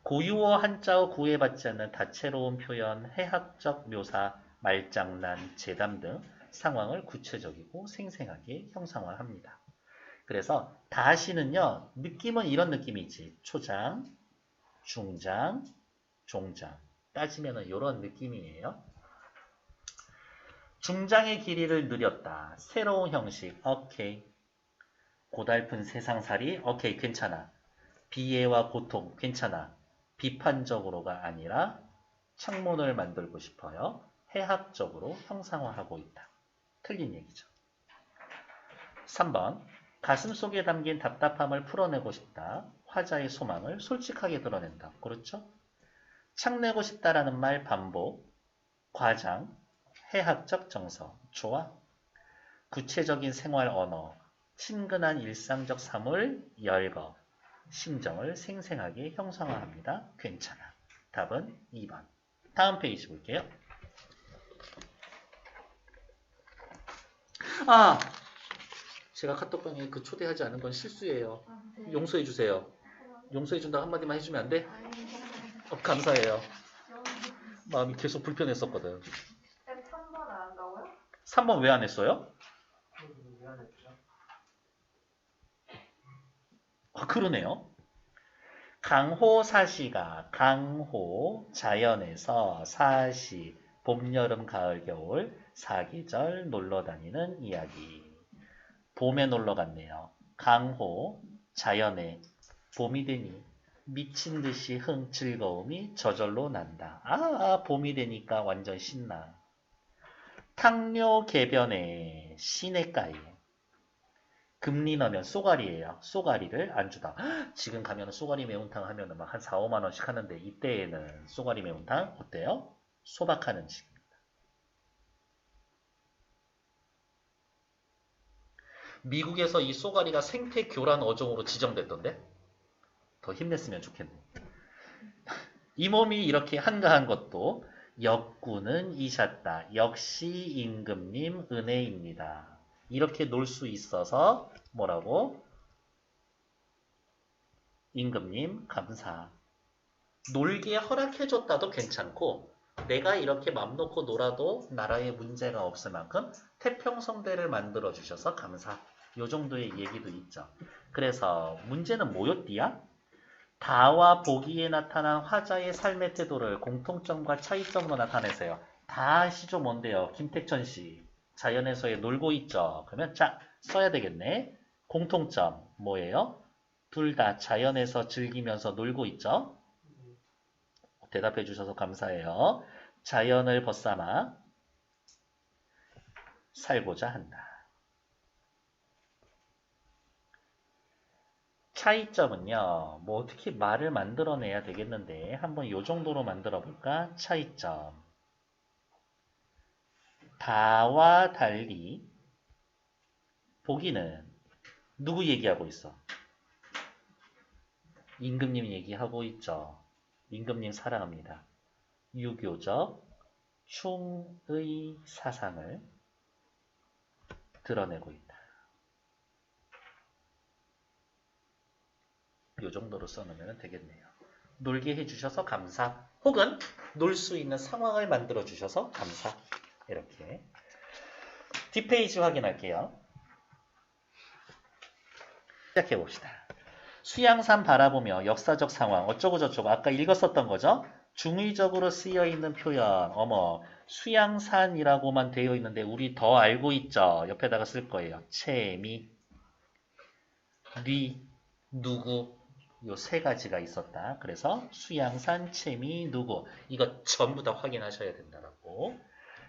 고유어 한자어 구애받지 않는 다채로운 표현, 해학적 묘사, 말장난, 재담 등 상황을 구체적이고 생생하게 형상화합니다. 그래서 다시는요, 느낌은 이런 느낌이지. 초장, 중장, 종장. 따지면은 이런 느낌이에요. 중장의 길이를 느렸다. 새로운 형식. 오케이. 고달픈 세상살이. 오케이. 괜찮아. 비애와 고통. 괜찮아. 비판적으로가 아니라 창문을 만들고 싶어요. 해학적으로 형상화하고 있다. 틀린 얘기죠. 3번. 가슴 속에 담긴 답답함을 풀어내고 싶다. 화자의 소망을 솔직하게 드러낸다. 그렇죠? 창내고 싶다라는 말 반복. 과장. 해학적 정서. 좋아. 구체적인 생활 언어. 친근한 일상적 사물. 열거. 심정을 생생하게 형상화합니다. 괜찮아. 답은 2번. 다음 페이지 볼게요. 아! 제가 카톡방에 그 초대하지 않은 건 실수예요. 용서해 주세요. 용서해 준다고 한마디만 해주면 안 돼? 감사해요. 마음이 계속 불편했었거든. 3번 안 한다고요? 3번 왜 안 했어요? 그러네요. 강호사시가 강호 자연에서 사시 봄, 여름, 가을, 겨울 사계절 놀러 다니는 이야기. 봄에 놀러 갔네요. 강호 자연에 봄이 되니 미친 듯이 즐거움이 저절로 난다. 봄이 되니까 완전 신나. 탕료 개변에 시내가에 금리 넣으면 쏘가리예요. 쏘가리를 안 주다. 지금 가면 쏘가리 매운탕 하면 막 한 4, 5만 원씩 하는데 이때에는 쏘가리 매운탕 어때요? 소박한 음식입니다. 미국에서 이 쏘가리가 생태 교란 어종으로 지정됐던데? 더 힘냈으면 좋겠네. 이 몸이 이렇게 한가한 것도 역구는 이셨다. 역시 임금님 은혜입니다. 이렇게 놀 수 있어서 뭐라고? 임금님 감사. 놀기에 허락해줬다도 괜찮고 내가 이렇게 맘 놓고 놀아도 나라에 문제가 없을 만큼 태평성대를 만들어주셔서 감사. 요 정도의 얘기도 있죠. 그래서 문제는 뭐였디야? 다와 보기에 나타난 화자의 삶의 태도를 공통점과 차이점으로 나타내세요. 다 시조 뭔데요? 김택천 씨. 자연에서의 놀고 있죠. 그러면 자 써야 되겠네. 공통점 뭐예요? 둘 다 자연에서 즐기면서 놀고 있죠. 대답해 주셔서 감사해요. 자연을 벗삼아 살고자 한다. 차이점은요. 뭐 어떻게 말을 만들어내야 되겠는데 한번 요 정도로 만들어 볼까? 차이점. 다와 달리 보기는 누구 얘기하고 있어? 임금님 얘기하고 있죠. 임금님 사랑합니다. 유교적 충의 사상을 드러내고 있다. 이 정도로 써놓으면 되겠네요. 놀게 해주셔서 감사. 혹은 놀 수 있는 상황을 만들어 주셔서 감사. 이렇게. 뒷페이지 확인할게요. 시작해 봅시다. 수양산 바라보며 역사적 상황 어쩌고저쩌고 아까 읽었었던 거죠. 중의적으로 쓰여있는 표현. 어머, 수양산이라고만 되어 있는데 우리 더 알고 있죠. 옆에다가 쓸 거예요. 채미, 뉘, 누구 요 세 가지가 있었다. 그래서 수양산, 채미, 누구 이거 전부 다 확인하셔야 된다라고.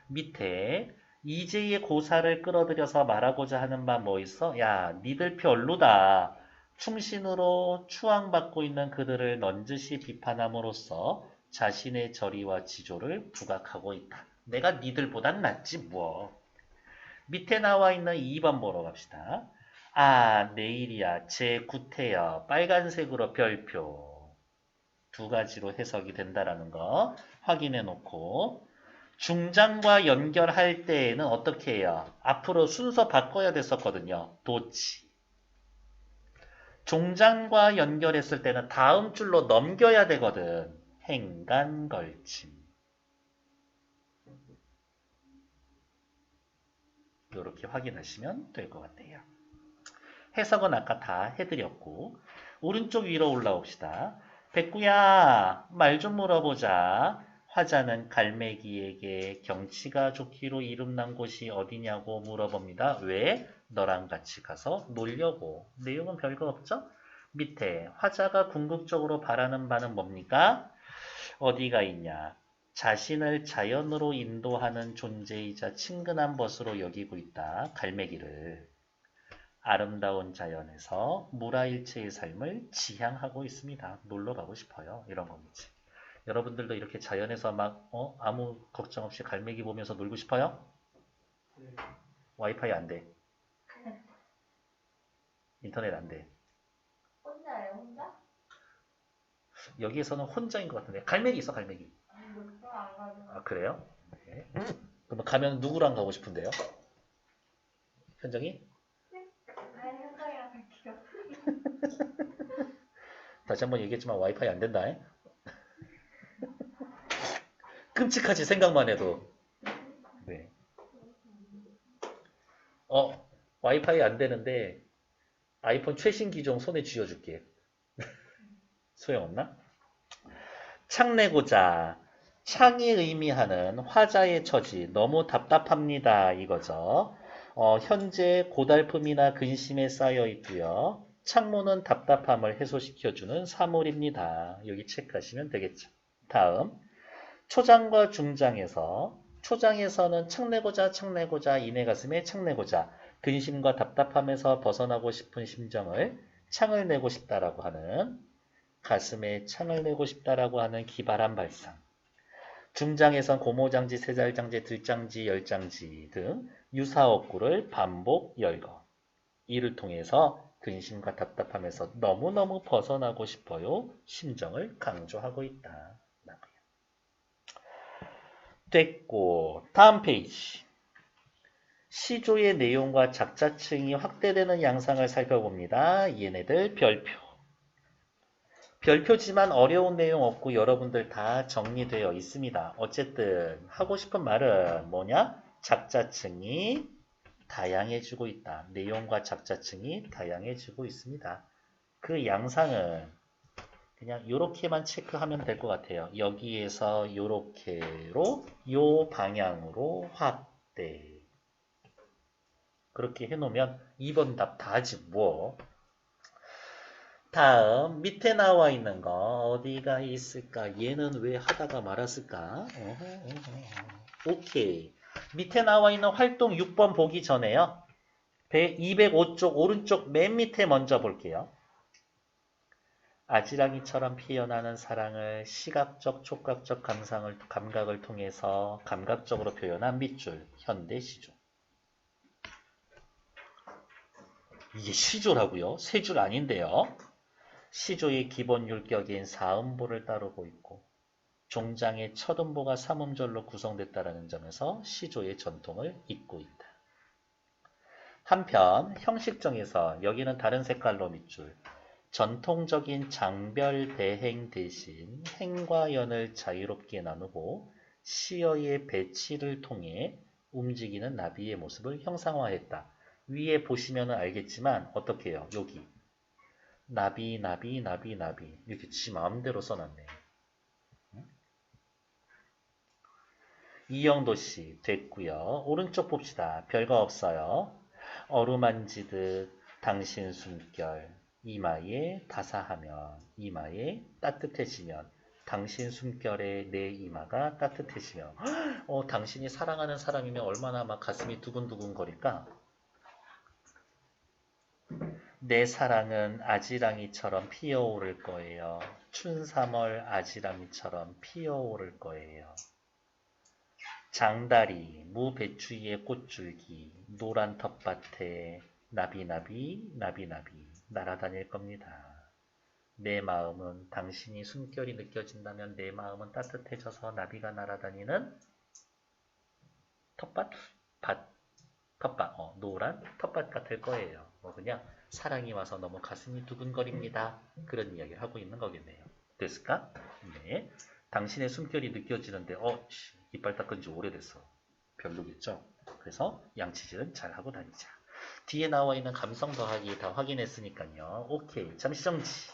밑에 이제의 고사를 끌어들여서 말하고자 하는 바 뭐 있어? 야, 니들 별로다. 충신으로 추앙받고 있는 그들을 넌지시 비판함으로써 자신의 저리와 지조를 부각하고 있다. 내가 니들보단 낫지 뭐. 밑에 나와 있는 2번 보러 갑시다. 아, 내일이야. 제9태여. 빨간색으로 별표. 두 가지로 해석이 된다라는 거 확인해 놓고 중장과 연결할 때에는 어떻게 해요? 앞으로 순서 바꿔야 됐었거든요. 도치. 종장과 연결했을 때는 다음 줄로 넘겨야 되거든. 행간걸침. 이렇게 확인하시면 될 것 같아요. 해석은 아까 다 해드렸고 오른쪽 위로 올라옵시다. 백구야 말 좀 물어보자. 화자는 갈매기에게 경치가 좋기로 이름난 곳이 어디냐고 물어봅니다. 왜? 너랑 같이 가서 놀려고. 내용은 별거 없죠? 밑에 화자가 궁극적으로 바라는 바는 뭡니까? 어디가 있냐? 자신을 자연으로 인도하는 존재이자 친근한 벗으로 여기고 있다. 갈매기를. 아름다운 자연에서 무라일체의 삶을 지향하고 있습니다. 놀러 가고 싶어요. 이런 거겠지. 여러분들도 이렇게 자연에서 막 아무 걱정 없이 갈매기 보면서 놀고 싶어요? 네. 와이파이 안 돼. 인터넷 안 돼. 혼자예요, 혼자? 여기에서는 혼자인 것 같은데. 갈매기 있어, 갈매기. 그거 안 가죠. 아, 그래요? 네. 그러면 가면 누구랑 가고 싶은데요? 현정이? 아니, 현장이랑 갈게요. 다시 한번 얘기했지만 와이파이 안 된다. 끔찍하지, 생각만 해도. 네. 와이파이 안 되는데 아이폰 최신 기종 손에 쥐어줄게. 소용없나? 창내고자. 창이 의미하는 화자의 처지 너무 답답합니다. 이거죠. 현재 고달픔이나 근심에 쌓여 있고요. 창문은 답답함을 해소시켜주는 사물입니다. 여기 체크하시면 되겠죠. 다음 초장과 중장에서 초장에서는 창내고자 이내 가슴에 창내고자 근심과 답답함에서 벗어나고 싶은 심정을 창을 내고 싶다라고 하는 가슴에 창을 내고 싶다라고 하는 기발한 발상. 중장에선 고모장지, 세잘장지, 들장지, 열장지 등 유사어구를 반복 열거. 이를 통해서 근심과 답답함에서 너무너무 벗어나고 싶어요. 심정을 강조하고 있다. 됐고 다음 페이지. 시조의 내용과 작자층이 확대되는 양상을 살펴봅니다. 얘네들 별표. 별표지만 어려운 내용 없고 여러분들 다 정리되어 있습니다. 어쨌든 하고 싶은 말은 뭐냐? 작자층이 다양해지고 있다. 내용과 작자층이 다양해지고 있습니다. 그 양상은 그냥 이렇게만 체크하면 될 것 같아요. 여기에서 이렇게로 요 방향으로 확대. 그렇게 해놓으면 2번 답 다지 뭐. 다음 밑에 나와 있는 거 어디가 있을까? 얘는 왜 하다가 말았을까? 오케이. 밑에 나와 있는 활동 6번 보기 전에요. 205쪽 오른쪽 맨 밑에 먼저 볼게요. 아지랑이처럼 피어나는 사랑을 시각적, 촉각적 감각을 통해서 감각적으로 표현한 밑줄, 현대 시조. 이게 시조라고요? 세 줄 아닌데요? 시조의 기본 율격인 사음보를 따르고 있고 종장의 첫 음보가 삼음절로 구성됐다는 점에서 시조의 전통을 잇고 있다. 한편 형식정에서 여기는 다른 색깔로 밑줄, 전통적인 장별 배행 대신 행과 연을 자유롭게 나누고 시어의 배치를 통해 움직이는 나비의 모습을 형상화했다. 위에 보시면 알겠지만 어떻게 해요? 여기 나비 이렇게 지 마음대로 써놨네. 이영도씨 됐고요. 오른쪽 봅시다. 별거 없어요. 어루만지듯 당신 숨결 이마에 다사하면 이마에 따뜻해지면 당신 숨결에 내 이마가 따뜻해지면 당신이 사랑하는 사람이면 얼마나 막 가슴이 두근두근 거릴까? 내 사랑은 아지랑이처럼 피어오를 거예요. 춘삼월 아지랑이처럼 피어오를 거예요. 장다리, 무배추의 꽃줄기, 노란 텃밭에 나비나비 날아다닐 겁니다. 내 마음은 당신이 숨결이 느껴진다면 내 마음은 따뜻해져서 나비가 날아다니는 노란 텃밭 같을 거예요. 그냥 사랑이 와서 너무 가슴이 두근거립니다. 그런 이야기를 하고 있는 거겠네요. 됐을까? 네. 당신의 숨결이 느껴지는데 이빨 닦은 지 오래됐어. 별로겠죠? 그래서 양치질은 잘 하고 다니자. 뒤에 나와 있는 감성 더하기 다 확인했으니까요. 오케이. 잠시 정지.